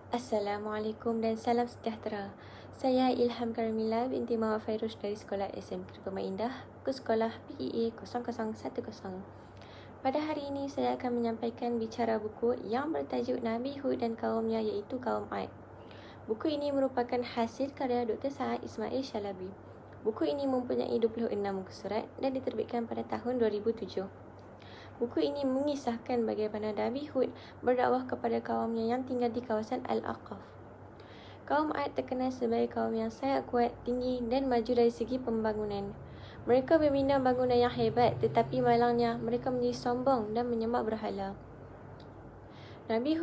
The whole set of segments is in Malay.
Assalamualaikum dan salam sejahtera. Saya Ilham Karimila binti Muhammad Fairuz dari Sekolah SMK Pema Indah, Buku Sekolah PEA 0010. Pada hari ini saya akan menyampaikan bicara buku yang bertajuk Nabi Hud dan kaumnya, iaitu kaum Ad. Buku ini merupakan hasil karya Dr. Saad Ismail Shalabi. Buku ini mempunyai 26 muka surat dan diterbitkan pada tahun 2007. Buku ini mengisahkan bagaimana Nabi Hud berdakwah kepada kaumnya yang tinggal di kawasan Al-Aqaf. Kaum Ad terkenal sebagai kaum yang sangat kuat, tinggi dan maju dari segi pembangunan. Mereka membina bangunan yang hebat, tetapi malangnya mereka menjadi sombong dan menyembah berhala. Nabi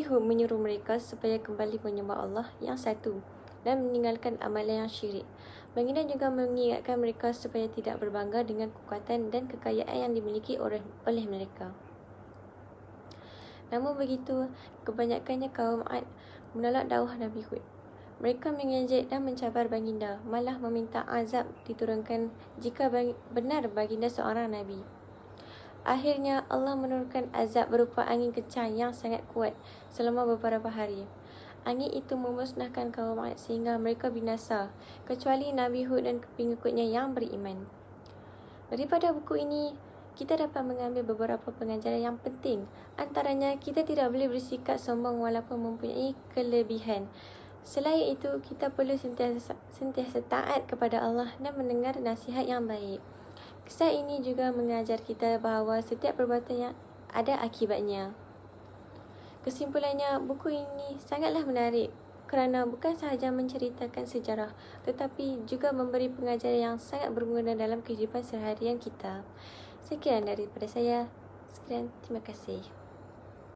Hud menyuruh mereka supaya kembali menyembah Allah yang satu dan meninggalkan amalan yang syirik. Baginda juga mengingatkan mereka supaya tidak berbangga dengan kekuatan dan kekayaan yang dimiliki oleh mereka. Namun begitu, kebanyakannya kaum Ad menolak dakwah Nabi Hud. Mereka mengejek dan mencabar baginda, malah meminta azab diturunkan jika benar baginda seorang nabi. Akhirnya Allah menurunkan azab berupa angin kencang yang sangat kuat selama beberapa hari. Angin itu memusnahkan kaum Ad sehingga mereka binasa, kecuali Nabi Hud dan pengikutnya yang beriman. Daripada buku ini, kita dapat mengambil beberapa pengajaran yang penting. Antaranya, kita tidak boleh bersikap sombong walaupun mempunyai kelebihan. Selain itu, kita perlu sentiasa taat kepada Allah dan mendengar nasihat yang baik. Kisah ini juga mengajar kita bahawa setiap perbuatan yang ada akibatnya. Kesimpulannya, buku ini sangatlah menarik kerana bukan sahaja menceritakan sejarah, tetapi juga memberi pengajaran yang sangat berguna dalam kehidupan seharian kita. Sekian daripada saya. Sekian, terima kasih.